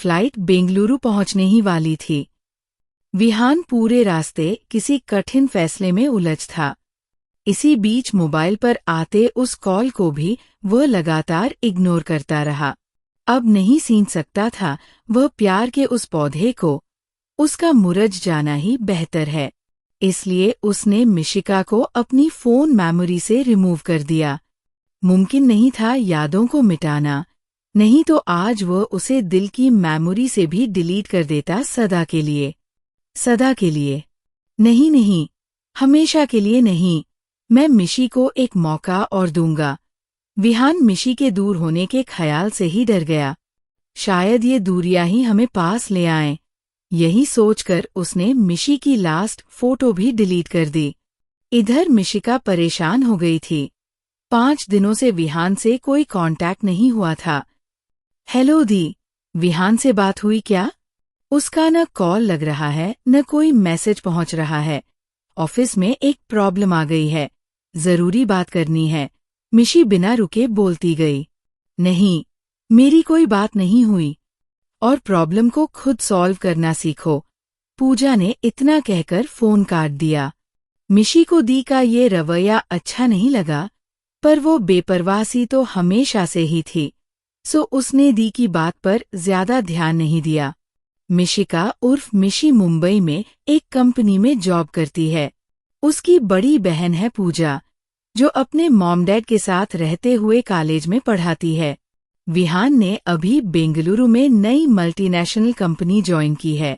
Flight Bengaluru पहुंचने ही वाली थी। विहान पूरे रास्ते किसी कठिन फैसले में उलझ था। इसी बीच मोबाइल पर आते उस कॉल को भी वह लगातार इग्नोर करता रहा। अब नहीं सींच सकता था वह प्यार के उस पौधे को, उसका मुरझ जाना ही बेहतर है। इसलिए उसने मिशिका को अपनी फोन मेमोरी से रिमूव कर दिया। मुमकिन नहीं था यादों को मिटाना, नहीं तो आज वह उसे दिल की मेमोरी से भी डिलीट कर देता, सदा के लिए। सदा के लिए नहीं, नहीं, हमेशा के लिए नहीं। मैं मिशी को एक मौका और दूंगा। विहान मिशी के दूर होने के ख्याल से ही डर गया। शायद ये दूरियां ही हमें पास ले आएं। यही सोचकर उसने मिशी की लास्ट फोटो भी डिलीट कर दी। इधर मिशिका परेशान हो गई थी। 5 दिनों से विहान से कोई कांटेक्ट नहीं हुआ था। हेलो दी, विहान से बात हुई क्या? उसका न कॉल लग रहा है न कोई मैसेज पहुंच रहा है। ऑफिस में एक प्रॉब्लम आ गई है, जरूरी बात करनी है। मिशी बिना रुके बोलती गई। नहीं, मेरी कोई बात नहीं हुई। और प्रॉब्लम को खुद सॉल्व करना सीखो। पूजा ने इतना कहकर फोन काट दिया। मिशी को दी का ये रवैया अच्छा नहीं लगा, पर वो बेपरवाह सी तो हमेशा से ही थी, सो उसने दी की बात पर ज्यादा ध्यान नहीं दिया। मिशिका उर्फ मिशी मुंबई में एक कंपनी में जॉब करती है। उसकी बड़ी बहन है पूजा, जो अपने मॉम डैड के साथ रहते हुए कॉलेज में पढ़ाती है। विहान ने अभी बेंगलुरु में नई मल्टीनेशनल कंपनी ज्वाइन की है।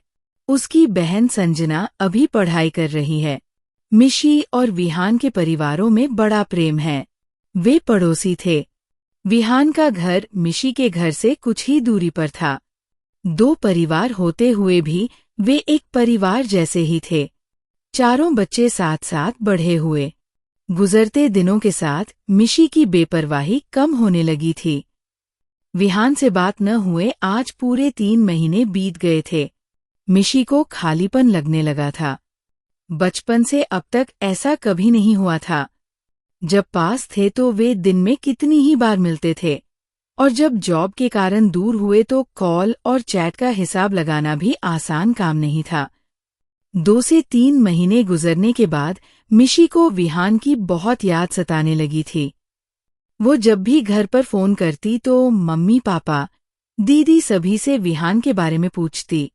उसकी बहन संजना अभी पढ़ाई कर रही है। मिशी और विहान के परिवारों में बड़ा प्रेम है। वे पड़ोसी थे। विहान का घर मिशी के घर से कुछ ही दूरी पर था। 2 परिवार होते हुए भी वे एक परिवार जैसे ही थे। चारों बच्चे साथ साथ बढ़े हुए। गुजरते दिनों के साथ मिशी की बेपरवाही कम होने लगी थी। विहान से बात न हुए आज पूरे 3 महीने बीत गए थे। मिशी को खालीपन लगने लगा था। बचपन से अब तक ऐसा कभी नहीं हुआ था। जब पास थे तो वे दिन में कितनी ही बार मिलते थे, और जब जॉब के कारण दूर हुए तो कॉल और चैट का हिसाब लगाना भी आसान काम नहीं था। 2 से 3 महीने गुजरने के बाद मिशी को विहान की बहुत याद सताने लगी थी। वो जब भी घर पर फोन करती तो मम्मी पापा, दीदी सभी से विहान के बारे में पूछती।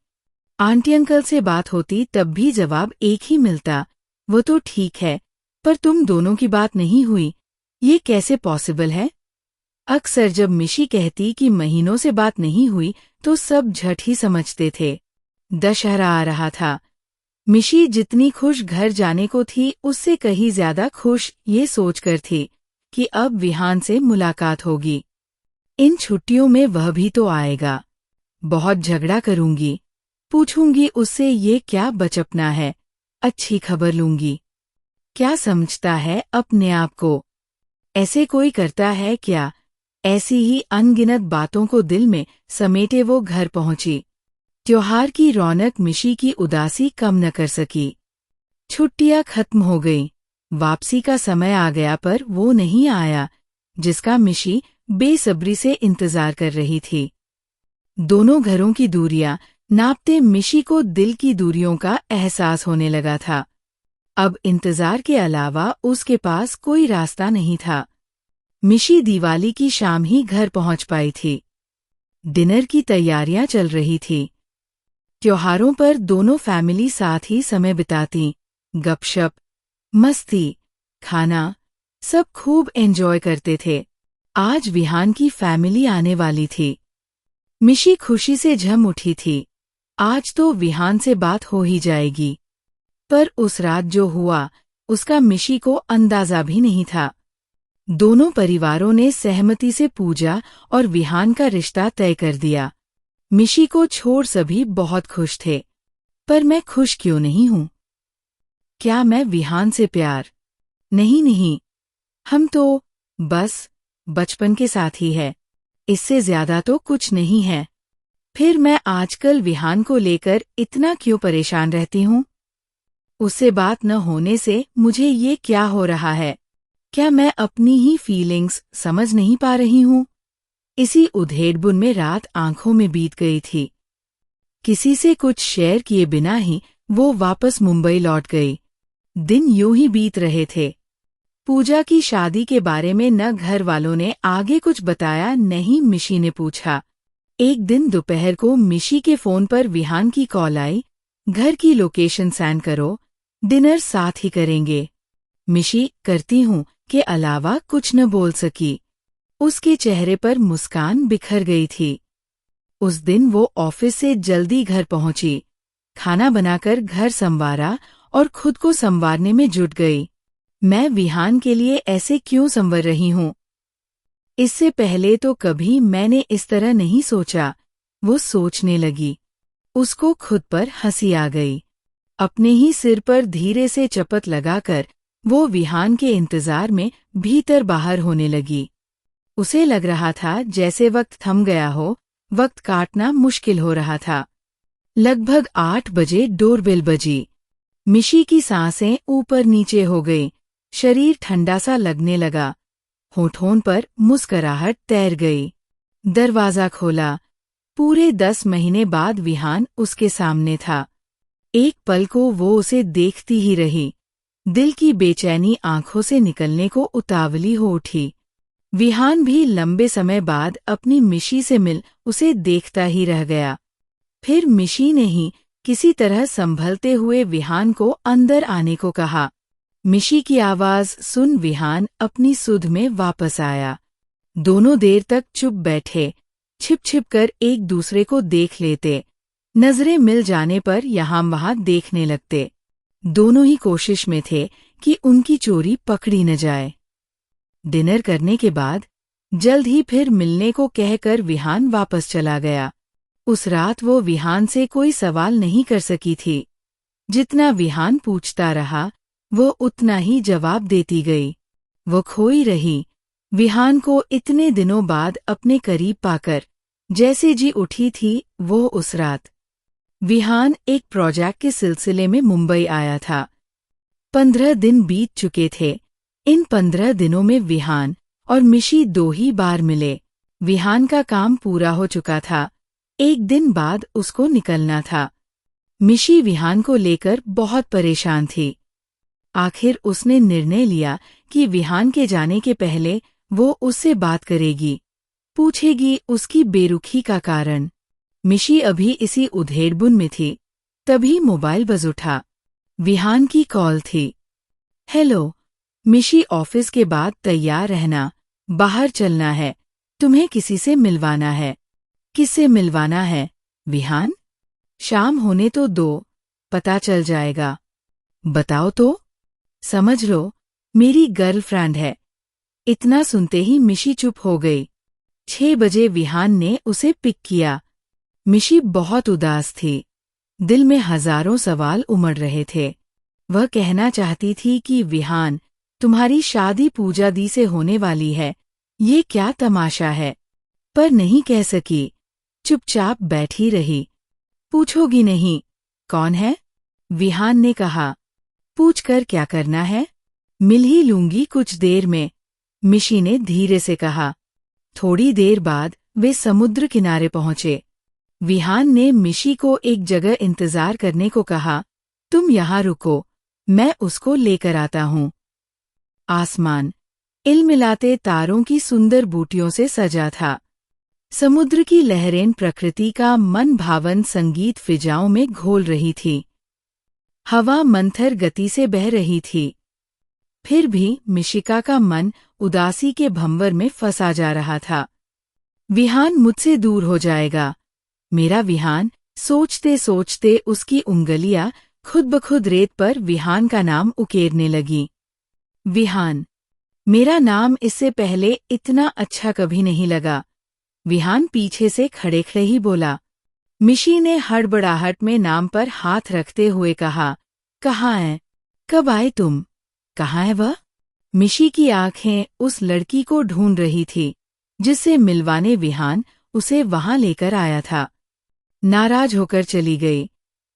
आंटी अंकल से बात होती तब भी जवाब एक ही मिलता, वो तो ठीक है, पर तुम दोनों की बात नहीं हुई, ये कैसे पॉसिबल है? अक्सर जब मिशी कहती कि महीनों से बात नहीं हुई तो सब झट ही समझते थे। दशहरा आ रहा था। मिशी जितनी खुश घर जाने को थी उससे कहीं ज्यादा खुश ये सोचकर थी कि अब विहान से मुलाकात होगी। इन छुट्टियों में वह भी तो आएगा। बहुत झगड़ा करूंगी, पूछूंगी उससे ये क्या बचपना है, अच्छी खबर लूंगी। क्या समझता है अपने आप को? ऐसे कोई करता है क्या? ऐसी ही अनगिनत बातों को दिल में समेटे वो घर पहुंची। त्योहार की रौनक मिशी की उदासी कम न कर सकी। छुट्टियां खत्म हो गईं, वापसी का समय आ गया, पर वो नहीं आया जिसका मिशी बेसब्री से इंतजार कर रही थी। दोनों घरों की दूरियां नापते मिशी को दिल की दूरियों का एहसास होने लगा था। अब इंतजार के अलावा उसके पास कोई रास्ता नहीं था। मिशी दिवाली की शाम ही घर पहुंच पाई थी। डिनर की तैयारियां चल रही थी। त्योहारों पर दोनों फैमिली साथ ही समय बिताती, गपशप, मस्ती, खाना, सब खूब एंजॉय करते थे। आज विहान की फैमिली आने वाली थी। मिशी खुशी से झम उठी थी। आज तो विहान से बात हो ही जाएगी। पर उस रात जो हुआ उसका मिशी को अंदाजा भी नहीं था। दोनों परिवारों ने सहमति से पूजा और विहान का रिश्ता तय कर दिया। मिशी को छोड़ सभी बहुत खुश थे, पर मैं खुश क्यों नहीं हूं? क्या मैं विहान से प्यार? नहीं नहीं, हम तो बस बचपन के साथ ही है, इससे ज्यादा तो कुछ नहीं है। फिर मैं आजकल विहान को लेकर इतना क्यों परेशान रहती हूं? उससे बात न होने से मुझे ये क्या हो रहा है? क्या मैं अपनी ही फीलिंग्स समझ नहीं पा रही हूं? इसी उधेड़बुन में रात आंखों में बीत गई थी। किसी से कुछ शेयर किए बिना ही वो वापस मुंबई लौट गई। दिन यूं ही बीत रहे थे। पूजा की शादी के बारे में न घर वालों ने आगे कुछ बताया, नहीं मिशी ने पूछा। एक दिन दोपहर को मिशी के फोन पर विहान की कॉल आई, घर की लोकेशन सेंड करो, डिनर साथ ही करेंगे। मिशी करती हूँ के अलावा कुछ न बोल सकी। उसके चेहरे पर मुस्कान बिखर गई थी। उस दिन वो ऑफिस से जल्दी घर पहुंची, खाना बनाकर घर संवारा और खुद को संवारने में जुट गई। मैं विहान के लिए ऐसे क्यों संवर रही हूँ? इससे पहले तो कभी मैंने इस तरह नहीं सोचा, वो सोचने लगी। उसको खुद पर हंसी आ गई। अपने ही सिर पर धीरे से चपत लगाकर वो विहान के इंतजार में भीतर बाहर होने लगी। उसे लग रहा था जैसे वक्त थम गया हो, वक्त काटना मुश्किल हो रहा था। लगभग 8 बजे डोरबेल बजी। मिशी की सांसें ऊपर नीचे हो गई, शरीर ठंडा सा लगने लगा, होठों पर मुस्कुराहट तैर गई। दरवाजा खोला। पूरे 10 महीने बाद विहान उसके सामने था। एक पल को वो उसे देखती ही रही। दिल की बेचैनी आंखों से निकलने को उतावली हो उठी। विहान भी लंबे समय बाद अपनी मिशी से मिल उसे देखता ही रह गया। फिर मिशी ने ही किसी तरह संभलते हुए विहान को अंदर आने को कहा। मिशी की आवाज सुन विहान अपनी सुध में वापस आया। दोनों देर तक चुप बैठे, छिप छिप कर एक दूसरे को देख लेते, नजरें मिल जाने पर यहाँ वहाँ देखने लगते। दोनों ही कोशिश में थे कि उनकी चोरी पकड़ी न जाए। डिनर करने के बाद जल्द ही फिर मिलने को कहकर विहान वापस चला गया। उस रात वो विहान से कोई सवाल नहीं कर सकी थी। जितना विहान पूछता रहा, वो उतना ही जवाब देती गई। वो खोई रही, विहान को इतने दिनों बाद अपने करीब पाकर जैसे जी उठी थी वो उस रात। विहान एक प्रोजेक्ट के सिलसिले में मुंबई आया था। 15 दिन बीत चुके थे। इन 15 दिनों में विहान और मिशी 2 ही बार मिले। विहान का काम पूरा हो चुका था। एक दिन बाद उसको निकलना था। मिशी विहान को लेकर बहुत परेशान थी। आखिर उसने निर्णय लिया कि विहान के जाने के पहले वो उससे बात करेगी, पूछेगी उसकी बेरुखी का कारण। मिशी अभी इसी उधेड़बुन में थी, तभी मोबाइल बज उठा। विहान की कॉल थी। हेलो मिशी, ऑफिस के बाद तैयार रहना, बाहर चलना है, तुम्हें किसी से मिलवाना है। किससे मिलवाना है विहान? शाम होने तो दो, पता चल जाएगा। बताओ तो। समझ लो, मेरी गर्लफ्रेंड है। इतना सुनते ही मिशी चुप हो गई। 6 बजे विहान ने उसे पिक किया। मिशी बहुत उदास थी। दिल में हजारों सवाल उमड़ रहे थे। वह कहना चाहती थी कि विहान, तुम्हारी शादी पूजा दी से होने वाली है, ये क्या तमाशा है, पर नहीं कह सकी। चुपचाप बैठी रही। पूछोगी नहीं, कौन है? विहान ने कहा। पूछकर क्या करना है? मिल ही लूंगी कुछ देर में, मिशी ने धीरे से कहा। थोड़ी देर बाद वे समुद्र किनारे पहुंचे। विहान ने मिशी को एक जगह इंतजार करने को कहा। तुम यहाँ रुको, मैं उसको लेकर आता हूँ। आसमान इलमिलाते तारों की सुंदर बूटियों से सजा था। समुद्र की लहरें प्रकृति का मन भावन संगीत फिजाओं में घोल रही थी। हवा मंथर गति से बह रही थी। फिर भी मिशिका का मन उदासी के भंवर में फंसा जा रहा था। विहान मुझसे दूर हो जाएगा, मेरा विहान, सोचते सोचते उसकी उंगलियां खुद ब खुद रेत पर विहान का नाम उकेरने लगी। विहान, मेरा नाम इससे पहले इतना अच्छा कभी नहीं लगा। विहान पीछे से खड़े खड़े ही बोला। मिशी ने हड़बड़ाहट में नाम पर हाथ रखते हुए कहा, कहाँ है? कब आए तुम? कहाँ है वह? मिशी की आंखें उस लड़की को ढूंढ रही थी जिससे मिलवाने विहान उसे वहां लेकर आया था। नाराज होकर चली गई।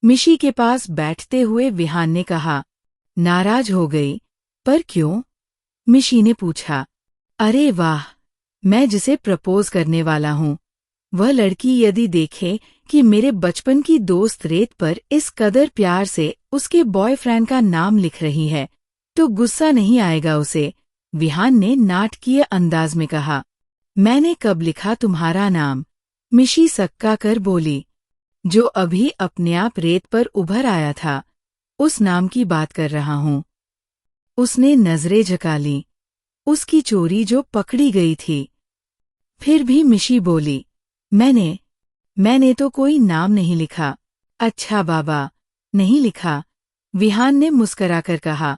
मिशी के पास बैठते हुए विहान ने कहा, नाराज हो गई? पर क्यों? मिशी ने पूछा। अरे वाह, मैं जिसे प्रपोज करने वाला हूँ, वह लड़की यदि देखे कि मेरे बचपन की दोस्त रेत पर इस कदर प्यार से उसके बॉयफ्रेंड का नाम लिख रही है, तो गुस्सा नहीं आएगा उसे? विहान ने नाटकीय अंदाज में कहा। मैंने कब लिखा तुम्हारा नाम? मिशी सक्का कर बोली। जो अभी अपने आप रेत पर उभर आया था, उस नाम की बात कर रहा हूँ। उसने नजरें झुका ली। उसकी चोरी जो पकड़ी गई थी। फिर भी मिशी बोली, मैंने तो कोई नाम नहीं लिखा। अच्छा बाबा, नहीं लिखा? विहान ने मुस्कराकर कहा।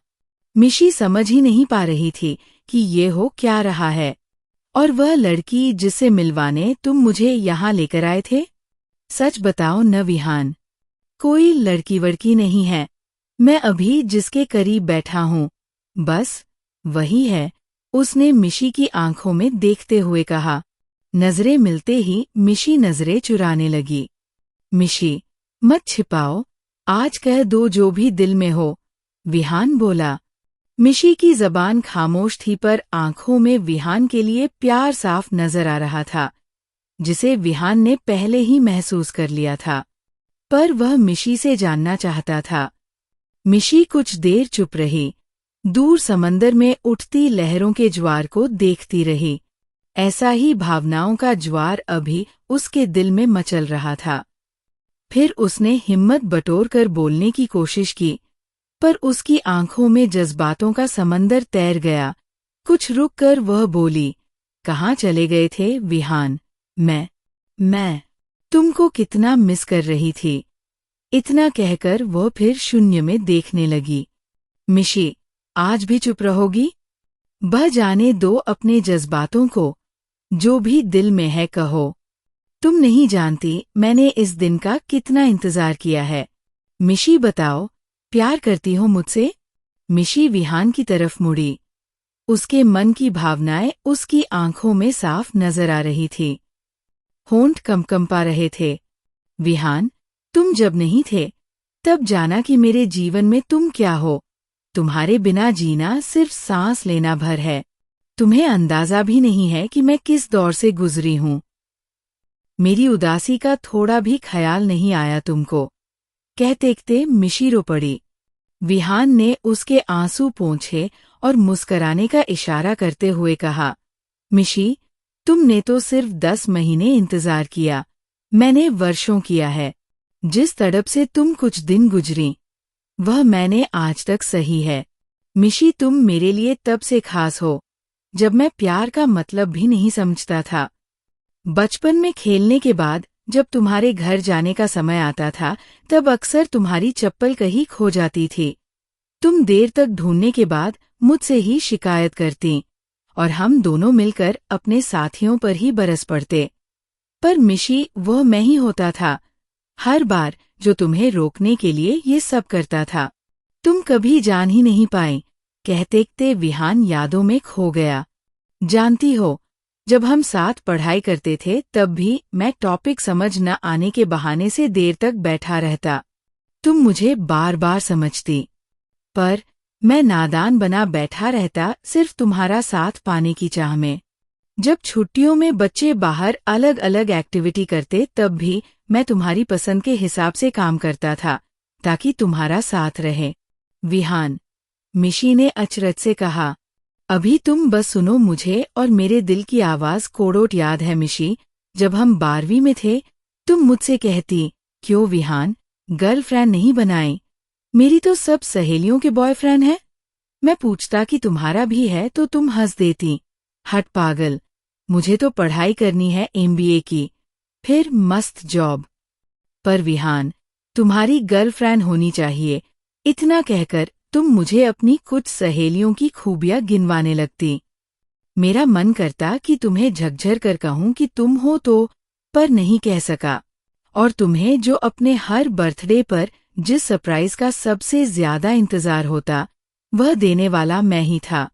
मिशी समझ ही नहीं पा रही थी कि ये हो क्या रहा है। और वह लड़की जिसे मिलवाने तुम मुझे यहाँ लेकर आए थे? सच बताओ न विहान। कोई लड़की वड़की नहीं है। मैं अभी जिसके करीब बैठा हूँ, बस वही है, उसने मिशी की आंखों में देखते हुए कहा। नजरें मिलते ही मिशी नजरें चुराने लगी। मिशी, मत छिपाओ, आज कह दो जो भी दिल में हो, विहान बोला। मिशी की जबान खामोश थी पर आंखों में विहान के लिए प्यार साफ नजर आ रहा था, जिसे विहान ने पहले ही महसूस कर लिया था। पर वह मिशी से जानना चाहता था। मिशी कुछ देर चुप रही, दूर समंदर में उठती लहरों के ज्वार को देखती रही। ऐसा ही भावनाओं का ज्वार अभी उसके दिल में मचल रहा था। फिर उसने हिम्मत बटोर कर बोलने की कोशिश की, पर उसकी आंखों में जज्बातों का समंदर तैर गया। कुछ रुक कर वह बोली, कहाँ चले गए थे विहान? मैं तुमको कितना मिस कर रही थी। इतना कहकर वह फिर शून्य में देखने लगी। मिशी, आज भी चुप रहोगी? बह जाने दो अपने जज्बातों को, जो भी दिल में है कहो। तुम नहीं जानती मैंने इस दिन का कितना इंतजार किया है। मिशी बताओ, प्यार करती हो मुझसे? मिशी विहान की तरफ मुड़ी। उसके मन की भावनाएं उसकी आंखों में साफ नजर आ रही थी। होंठ कंपा रहे थे। विहान, तुम जब नहीं थे, तब जाना कि मेरे जीवन में तुम क्या हो। तुम्हारे बिना जीना सिर्फ सांस लेना भर है। तुम्हें अंदाजा भी नहीं है कि मैं किस दौर से गुजरी हूँ। मेरी उदासी का थोड़ा भी ख्याल नहीं आया तुमको। कहते मिशी रो पड़ी। विहान ने उसके आंसू पोंछे और मुस्कराने का इशारा करते हुए कहा, मिशी, तुमने तो सिर्फ 10 महीने इंतजार किया, मैंने वर्षों किया है। जिस तड़प से तुम कुछ दिन गुजरी, वह मैंने आज तक सही है। मिशी, तुम मेरे लिए तब से खास हो, जब मैं प्यार का मतलब भी नहीं समझता था। बचपन में खेलने के बाद जब तुम्हारे घर जाने का समय आता था, तब अक्सर तुम्हारी चप्पल कहीं खो जाती थी। तुम देर तक ढूंढने के बाद मुझसे ही शिकायत करती, और हम दोनों मिलकर अपने साथियों पर ही बरस पड़ते। पर मिशी, वह मैं ही होता था, हर बार जो तुम्हें रोकने के लिए ये सब करता था। तुम कभी जान ही नहीं पाए। कहते विहान यादों में खो गया। जानती हो, जब हम साथ पढ़ाई करते थे तब भी मैं टॉपिक समझ न आने के बहाने से देर तक बैठा रहता। तुम मुझे बार बार समझती, पर मैं नादान बना बैठा रहता सिर्फ तुम्हारा साथ पाने की चाह में। जब छुट्टियों में बच्चे बाहर अलग अलग एक्टिविटी करते तब भी मैं तुम्हारी पसंद के हिसाब से काम करता था, ताकि तुम्हारा साथ रहे। विहान, मिशी ने अचरज से कहा। अभी तुम बस सुनो मुझे और मेरे दिल की आवाज कोड़ोट याद है मिशी, जब हम 12वीं में थे, तुम मुझसे कहती, क्यों विहान, गर्लफ्रेंड नहीं बनाई? मेरी तो सब सहेलियों के बॉयफ्रेंड हैं। मैं पूछता कि तुम्हारा भी है तो तुम हंस देती, हट पागल, मुझे तो पढ़ाई करनी है MBA की, फिर मस्त जॉब। पर विहान, तुम्हारी गर्लफ्रेंड होनी चाहिए। इतना कहकर तुम मुझे अपनी कुछ सहेलियों की खूबियां गिनवाने लगती। मेरा मन करता कि तुम्हें झकझर कर कहूं कि तुम हो तो, पर नहीं कह सका। और तुम्हें जो अपने हर बर्थडे पर जिस सरप्राइज का सबसे ज्यादा इंतजार होता, वह देने वाला मैं ही था।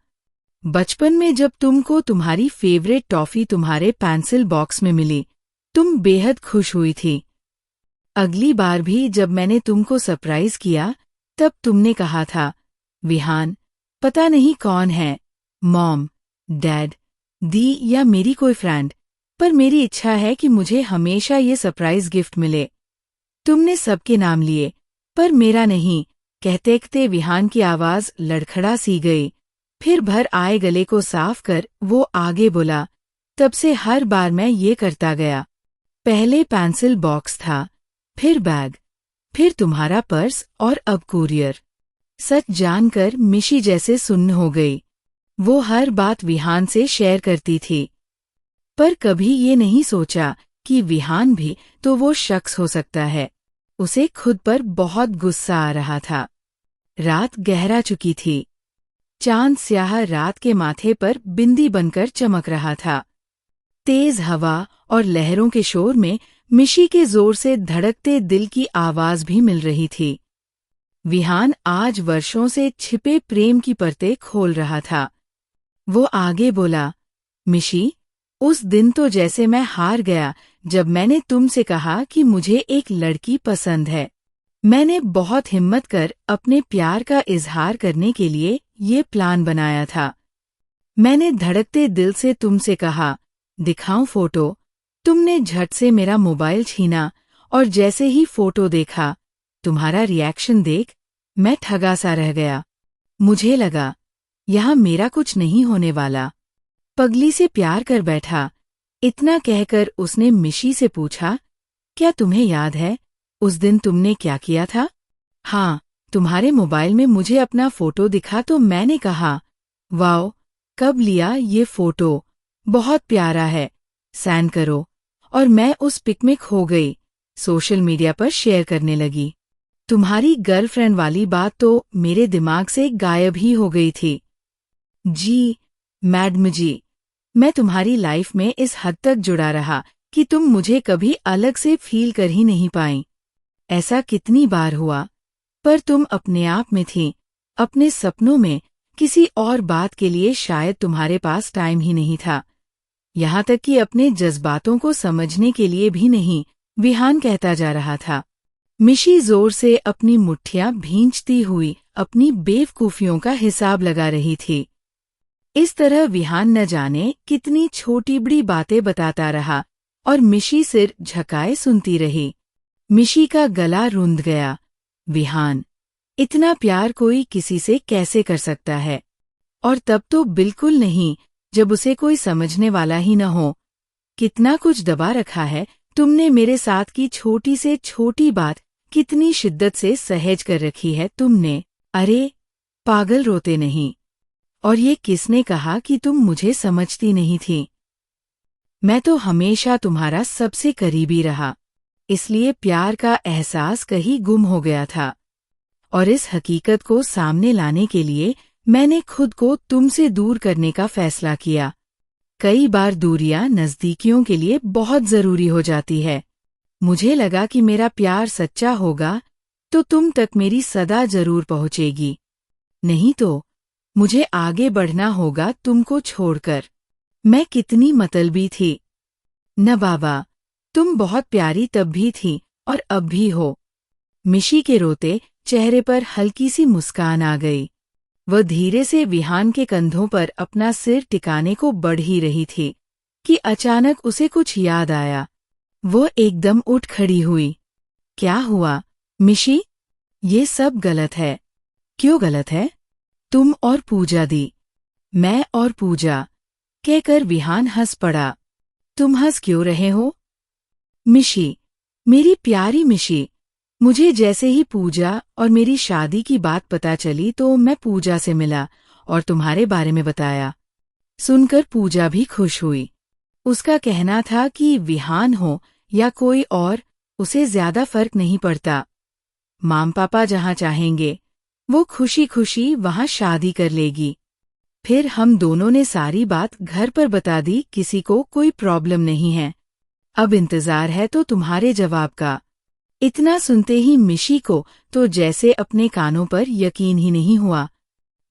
बचपन में जब तुमको तुम्हारी फेवरेट टॉफी तुम्हारे पेंसिल बॉक्स में मिली, तुम बेहद खुश हुई थी। अगली बार भी जब मैंने तुमको सरप्राइज किया, तब तुमने कहा था, विहान, पता नहीं कौन है, मॉम, डैड, दी या मेरी कोई फ्रेंड, पर मेरी इच्छा है कि मुझे हमेशा ये सरप्राइज गिफ्ट मिले। तुमने सबके नाम लिए, पर मेरा नहीं। कहते कहते विहान की आवाज लड़खड़ा सी गई। फिर भर आए गले को साफ कर वो आगे बोला, तब से हर बार मैं ये करता गया। पहले पेंसिल बॉक्स था, फिर बैग, फिर तुम्हारा पर्स और अब कुरियर। सच जानकर मिशी जैसे सुन्न हो गई। वो हर बात विहान से शेयर करती थी, पर कभी ये नहीं सोचा कि विहान भी तो वो शख्स हो सकता है। उसे खुद पर बहुत गुस्सा आ रहा था। रात गहरा चुकी थी। चांद स्याह रात के माथे पर बिंदी बनकर चमक रहा था। तेज हवा और लहरों के शोर में मिशी के जोर से धड़कते दिल की आवाज भी मिल रही थी। विहान आज वर्षों से छिपे प्रेम की परतें खोल रहा था। वो आगे बोला, मिशी, उस दिन तो जैसे मैं हार गया जब मैंने तुमसे कहा कि मुझे एक लड़की पसंद है। मैंने बहुत हिम्मत कर अपने प्यार का इजहार करने के लिए ये प्लान बनाया था। मैंने धड़कते दिल से तुमसे कहा, दिखाऊं फोटो? तुमने झट से मेरा मोबाइल छीना और जैसे ही फोटो देखा, तुम्हारा रिएक्शन देख मैं ठगा सा रह गया। मुझे लगा यहाँ मेरा कुछ नहीं होने वाला। पगली से प्यार कर बैठा। इतना कहकर उसने मिशी से पूछा, क्या तुम्हें याद है उस दिन तुमने क्या किया था? हाँ, तुम्हारे मोबाइल में मुझे अपना फोटो दिखा तो मैंने कहा, वाओ, कब लिया ये फोटो? बहुत प्यारा है, सेंड करो। और मैं उस पिक में खो गई। सोशल मीडिया पर शेयर करने लगी। तुम्हारी गर्लफ्रेंड वाली बात तो मेरे दिमाग से गायब ही हो गई थी। जी, मैडम जी, मैं तुम्हारी लाइफ में इस हद तक जुड़ा रहा कि तुम मुझे कभी अलग से फील कर ही नहीं पाई। ऐसा कितनी बार हुआ, पर तुम अपने आप में थी, अपने सपनों में। किसी और बात के लिए शायद तुम्हारे पास टाइम ही नहीं था, यहाँ तक कि अपने जज्बातों को समझने के लिए भी नहीं, विहान कहता जा रहा था। मिशी जोर से अपनी मुट्ठियां भींचती हुई अपनी बेवकूफियों का हिसाब लगा रही थी। इस तरह विहान न जाने कितनी छोटी बड़ी बातें बताता रहा और मिशी सिर झुकाए सुनती रही। मिशी का गला रुंध गया। विहान, इतना प्यार कोई किसी से कैसे कर सकता है? और तब तो बिल्कुल नहीं जब उसे कोई समझने वाला ही न हो। कितना कुछ दबा रखा है तुमने मेरे साथ की छोटी से छोटी बात कितनी शिद्दत से सहेज कर रखी है तुमने। अरे पागल, रोते नहीं। और ये किसने कहा कि तुम मुझे समझती नहीं थी? मैं तो हमेशा तुम्हारा सबसे करीबी रहा, इसलिए प्यार का एहसास कहीं गुम हो गया था। और इस हकीकत को सामने लाने के लिए मैंने खुद को तुमसे दूर करने का फैसला किया। कई बार दूरियां नज़दीकियों के लिए बहुत जरूरी हो जाती है। मुझे लगा कि मेरा प्यार सच्चा होगा तो तुम तक मेरी सदा जरूर पहुंचेगी, नहीं तो मुझे आगे बढ़ना होगा तुमको छोड़कर। मैं कितनी मतलबी थी। न बाबा, तुम बहुत प्यारी तब भी थी और अब भी हो। मिशी के रोते चेहरे पर हल्की सी मुस्कान आ गई। वह धीरे से विहान के कंधों पर अपना सिर टिकाने को बढ़ ही रही थी कि अचानक उसे कुछ याद आया। वो एकदम उठ खड़ी हुई। क्या हुआ मिशी? ये सब गलत है। क्यों गलत है? तुम और पूजा दी, मैं और पूजा, कहकर विहान हंस पड़ा। तुम हंस क्यों रहे हो? मिशी, मेरी प्यारी मिशी, मुझे जैसे ही पूजा और मेरी शादी की बात पता चली तो मैं पूजा से मिला और तुम्हारे बारे में बताया। सुनकर पूजा भी खुश हुई। उसका कहना था कि विहान हो या कोई और, उसे ज्यादा फर्क नहीं पड़ता। माम पापा जहां चाहेंगे वो खुशी खुशी वहां शादी कर लेगी। फिर हम दोनों ने सारी बात घर पर बता दी, किसी को कोई प्रॉब्लम नहीं है। अब इंतजार है तो तुम्हारे जवाब का। इतना सुनते ही मिशी को तो जैसे अपने कानों पर यकीन ही नहीं हुआ।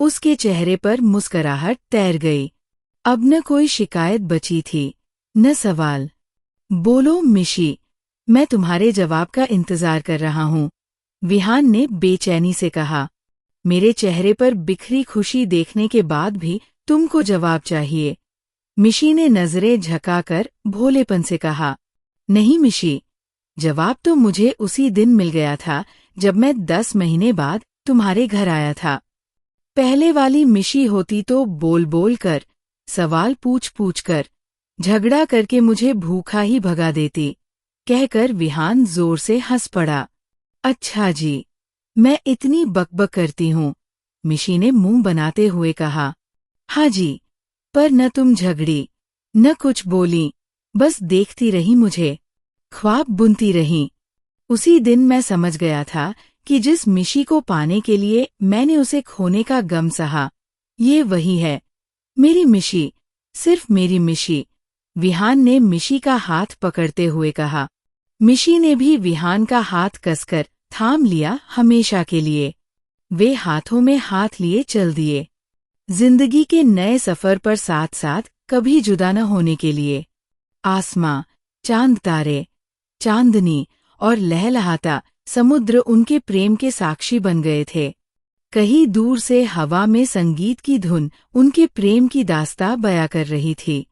उसके चेहरे पर मुस्कुराहट तैर गई। अब न कोई शिकायत बची थी, न सवाल। बोलो मिशी, मैं तुम्हारे जवाब का इंतजार कर रहा हूँ, विहान ने बेचैनी से कहा। मेरे चेहरे पर बिखरी खुशी देखने के बाद भी तुमको जवाब चाहिए। मिशी ने नजरें झुकाकर भोलेपन से कहा, नहीं मिशी, जवाब तो मुझे उसी दिन मिल गया था जब मैं 10 महीने बाद तुम्हारे घर आया था। पहले वाली मिशी होती तो बोल बोल कर, सवाल पूछ पूछ कर, झगड़ा करके मुझे भूखा ही भगा देती, कहकर विहान जोर से हंस पड़ा। अच्छा जी, मैं इतनी बकबक करती हूँ, मिशी ने मुंह बनाते हुए कहा। हाँ जी, पर न तुम झगड़ी, न कुछ बोली, बस देखती रही मुझे, ख्वाब बुनती रही। उसी दिन मैं समझ गया था कि जिस मिशी को पाने के लिए मैंने उसे खोने का गम सहा, ये वही है, मेरी मिशी, सिर्फ मेरी मिशी। विहान ने मिशी का हाथ पकड़ते हुए कहा। मिशी ने भी विहान का हाथ कसकर थाम लिया हमेशा के लिए। वे हाथों में हाथ लिए चल दिए, जिंदगी के नए सफर पर साथ साथ कभी जुदा न होने के लिए। आसमां, चांद तारे, चांदनी और लहलहाता समुद्र उनके प्रेम के साक्षी बन गए थे। कहीं दूर से हवा में संगीत की धुन उनके प्रेम की दास्तां बयां कर रही थी।